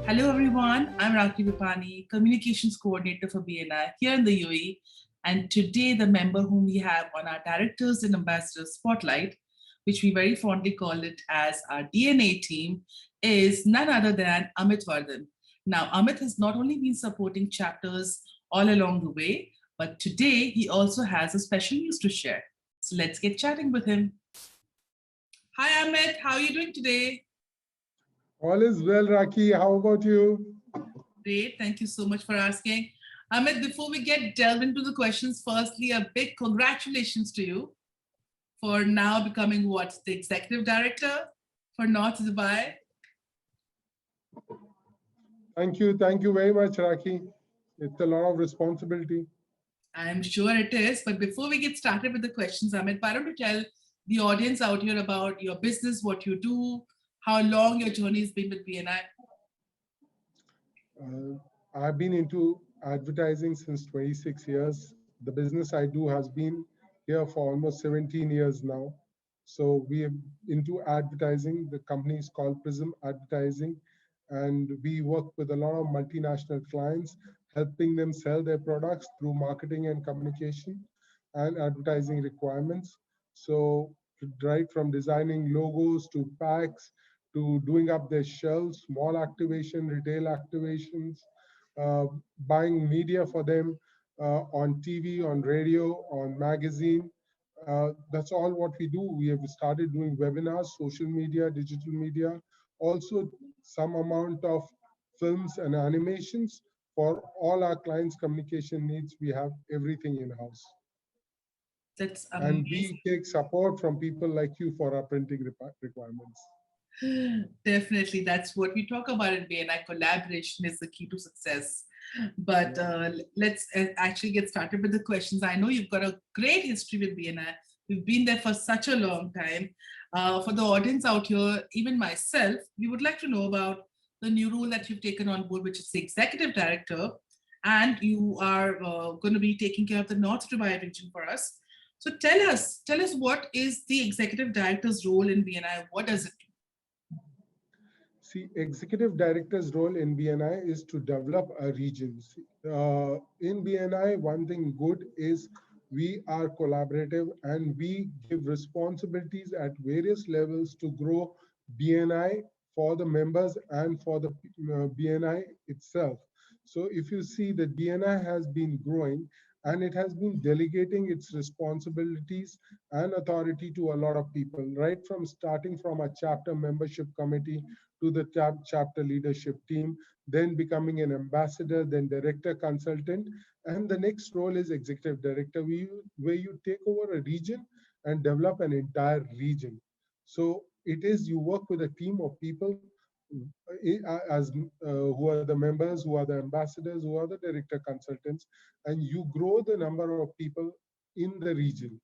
Hello everyone, I'm Raakhi Rupani, Communications Coordinator for BNI here in the UAE. And today the member whom we have on our Directors and Ambassadors Spotlight, which we very fondly call it as our DNA team, is none other than Amit Vardhan. Now, Amit has not only been supporting chapters all along the way, but today he also has a special news to share. So let's get chatting with him. Hi Amit, how are you doing today? All is well, Raakhi. How about you? Great. Thank you so much for asking. Amit, before we get delve into the questions, firstly, a big congratulations to you for now becoming what? The executive director for North Dubai. Thank you. Thank you very much, Raakhi. It's a lot of responsibility. I'm sure it is. But before we get started with the questions, Amit, why don't you tell the audience out here about your business, what you do, how long your journey has been with BNI? I've been into advertising since 26 years. The business I do has been here for almost 17 years now. So we are into advertising. The company is called Prism Advertising, and we work with a lot of multinational clients, helping them sell their products through marketing and communication and advertising requirements. So right from designing logos to packs to doing up their shelves, small activation, retail activations, uh, buying media for them on TV, on radio, on magazine. That's all what we do. We have started doing webinars, social media, digital media, also some amount of films and animations for all our clients' communication needs. We have everything in house. That's And amazing. we take support from people like you for our printing requirements. Definitely, that's what we talk about in BNI. Collaboration is the key to success. But Yeah. let's actually get started with the questions. I know you've got a great history with BNI. We've been there for such a long time. For the audience out here, even myself, we would like to know about the new role that you've taken on board, which is the executive director, and you are going to be taking care of the North Dubai region for us. So tell us what is the executive director's role in BNI? What does it do? See, executive director's role in BNI is to develop a region. In BNI, one thing good is we are collaborative and we give responsibilities at various levels to grow BNI for the members and for the BNI itself. So if you see that BNI has been growing and it has been delegating its responsibilities and authority to a lot of people, right from starting from a chapter membership committee to the chapter leadership team, then becoming an ambassador, then director consultant. And the next role is executive director, where you take over a region and develop an entire region. So it is you work with a team of people as who are the members, who are the ambassadors, who are the director consultants, and you grow the number of people in the region.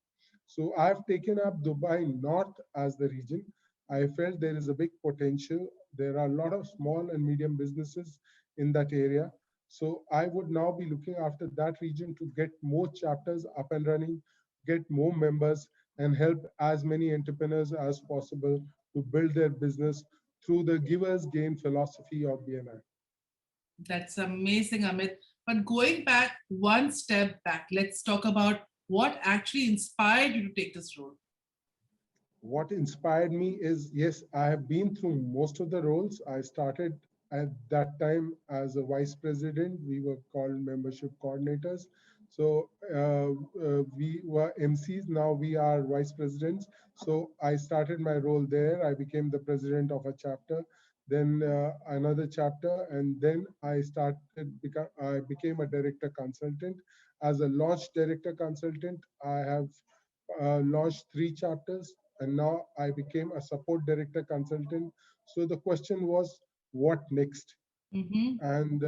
So I've taken up Dubai North as the region. I felt there is a big potential. There are a lot of small and medium businesses in that area. So I would now be looking after that region to get more chapters up and running, get more members, and help as many entrepreneurs as possible to build their business through the givers gain philosophy of BNI. That's amazing, Amit. But going back one step back, let's talk about what actually inspired you to take this role. What inspired me is, yes, I have been through most of the roles. I started at that time as a vice president. We were called membership coordinators. So we were MCs. Now we are vice presidents. So I started my role there. I became the president of a chapter, then another chapter, and then I became a director consultant. As a launch director consultant, I have launched 3 chapters, and now I became a support director consultant. So the question was, what next? Mm-hmm. And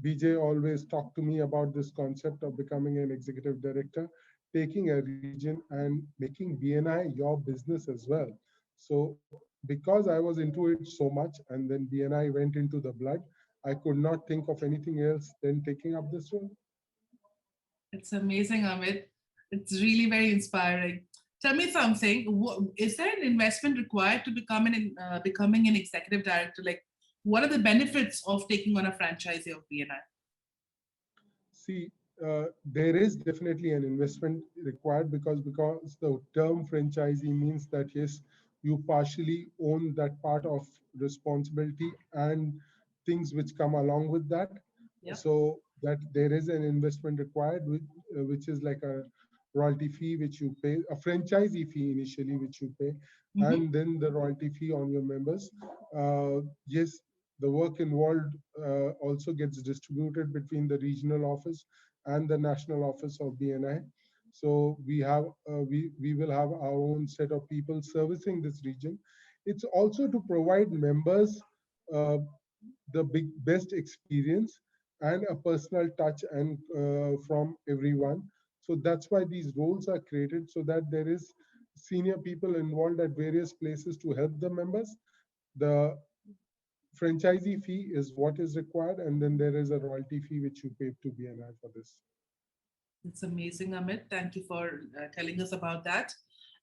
BJ always talked to me about this concept of becoming an executive director, taking a region and making BNI your business as well. So because I was into it so much, and then BNI went into the blood, I could not think of anything else than taking up this role. It's amazing, Amit. It's really very inspiring. Tell me something. Is there an investment required to becoming an executive director? Like, What are the benefits of taking on a franchisee of BNI? See, there is definitely an investment required because the term franchisee means that yes, you partially own that part of responsibility and things which come along with that. Yeah. So that there is an investment required, which is like a royalty fee which you pay, a franchisee fee initially which you pay, Mm-hmm. and then the royalty fee on your members. Yes, the work involved also gets distributed between the regional office and the national office of BNI. So we will have our own set of people servicing this region. It's also to provide members uh, the best experience and a personal touch and from everyone. So that's why these roles are created so that there is senior people involved at various places to help the members. The franchisee fee is what is required, and then there is a royalty fee which you pay to BNI for this. It's amazing, Amit. Thank you for telling us about that.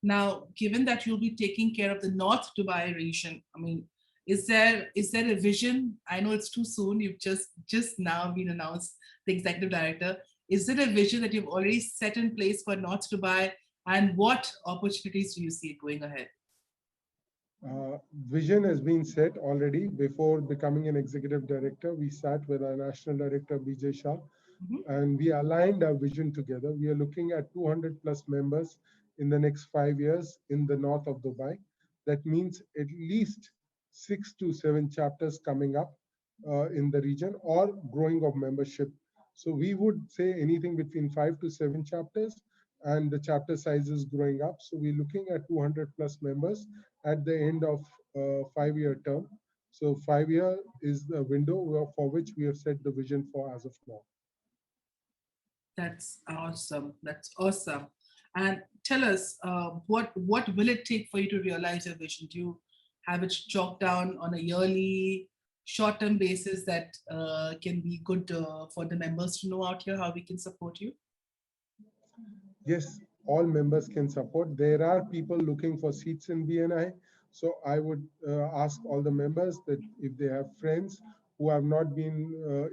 Now, given that you'll be taking care of the North Dubai region, I mean, is there a vision? I know it's too soon. You've just now been announced the executive director. Is there a vision that you've already set in place for North Dubai, and what opportunities do you see going ahead? Vision has been set already before becoming an executive director. We sat with our national director, BJ Shah, Mhm. and we aligned our vision together. We are looking at 200 plus members in the next 5 years in the north of Dubai. That means at least 6 to 7 chapters coming up in the region or growing of membership. So we would say anything between 5 to 7 chapters, and the chapter size is growing up. So we're looking at 200 plus members at the end of 5 year term. So 5 year is the window for which we have set the vision for as of now. That's awesome. That's awesome. And tell us, what will it take for you to realize your vision? Do you have it chalked down on a yearly, short-term basis that can be good for the members to know out here how we can support you? Yes, all members can support. There are people looking for seats in BNI. So I would ask all the members that if they have friends who have not been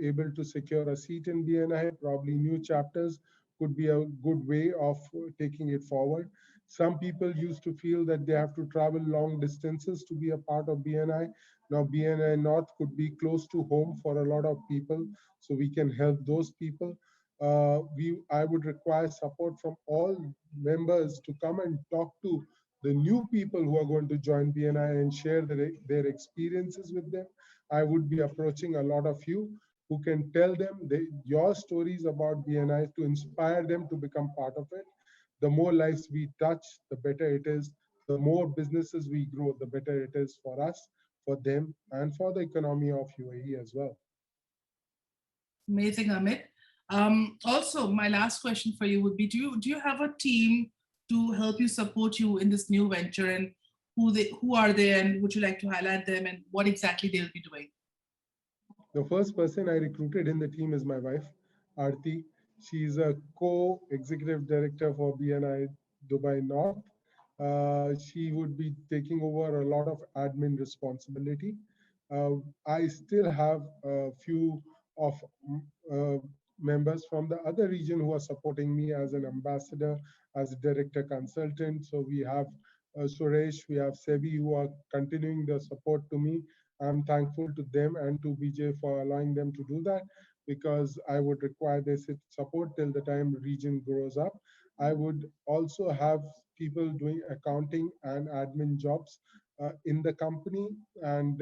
able to secure a seat in BNI, probably new chapters could be a good way of taking it forward. Some people used to feel that they have to travel long distances to be a part of BNI. Now BNI North could be close to home for a lot of people, so we can help those people. I would require support from all members to come and talk to the new people who are going to join BNI and share their experiences with them. I would be approaching a lot of you who can tell them your stories about BNI to inspire them to become part of it. The more lives we touch, the better it is. The more businesses we grow, the better it is for us, for them, and for the economy of UAE as well. Amazing, Amit. Also, my last question for you would be: do you have a team to help you support you in this new venture, and who are they, and would you like to highlight them, and what exactly they'll be doing? The first person I recruited in the team is my wife, Aarti. She is a co-executive director for BNI Dubai North. She would be taking over a lot of admin responsibility. I still have a few of uh, members from the other region who are supporting me as an ambassador, as a director consultant. So we have Suresh, we have Sebi who are continuing the support to me. I'm thankful to them and to BJ for allowing them to do that, because I would require their support till the time region grows up. I would also have people doing accounting and admin jobs in the company, and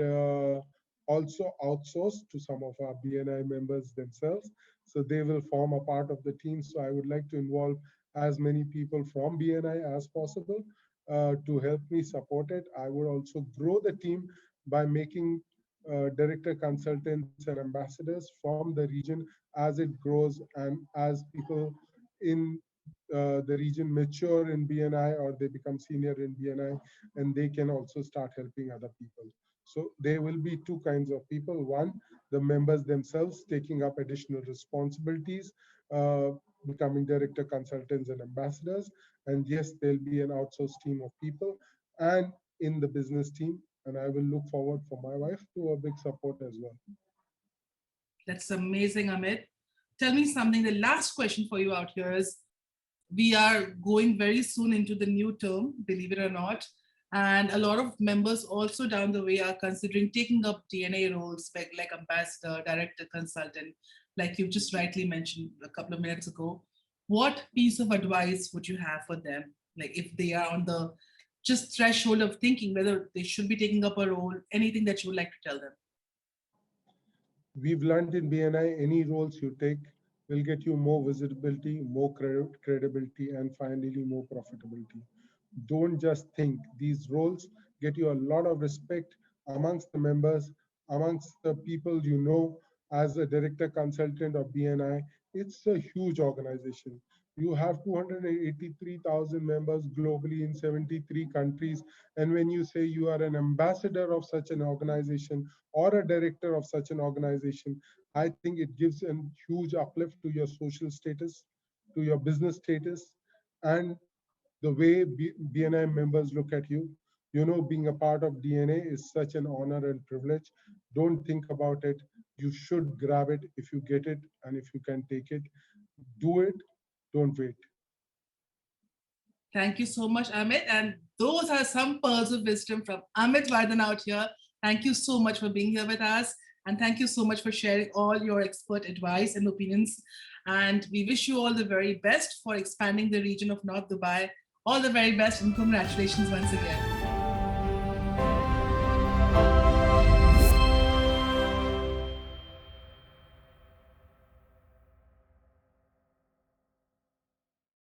also outsourced to some of our BNI members themselves. So they will form a part of the team. So I would like to involve as many people from BNI as possible to help me support it. I would also grow the team by making director consultants and ambassadors from the region as it grows and as people in the region mature in BNI or they become senior in BNI, and they can also start helping other people. So there will be two kinds of people. One, the members themselves taking up additional responsibilities, uh, becoming director consultants and ambassadors. And yes, there'll be an outsourced team of people. And in the business team, and I will look forward for my wife to a big support as well. That's amazing, Amit. Tell me something. The last question for you out here is, we are going very soon into the new term, believe it or not. And a lot of members also down the way are considering taking up DNA roles like ambassador, director, consultant, like you just rightly mentioned a couple of minutes ago. What piece of advice would you have for them? Like if they are on the just threshold of thinking whether they should be taking up a role, anything that you would like to tell them? We've learned in BNI, any roles you take will get you more visibility, more credibility, and finally more profitability. Don't just think. These roles get you a lot of respect amongst the members, amongst the people you know as a director consultant of BNI. It's a huge organization. You have 283,000 members globally in 73 countries. And when you say you are an ambassador of such an organization or a director of such an organization, I think it gives a huge uplift to your social status, to your business status, and the way BNI members look at you. You know, being a part of DNA is such an honor and privilege. Don't think about it. You should grab it if you get it and if you can take it. Do it. Don't wait. Thank you so much, Amit. And those are some pearls of wisdom from Amit Vardhan out here. Thank you so much for being here with us. And thank you so much for sharing all your expert advice and opinions. And we wish you all the very best for expanding the region of North Dubai. All the very best and congratulations once again.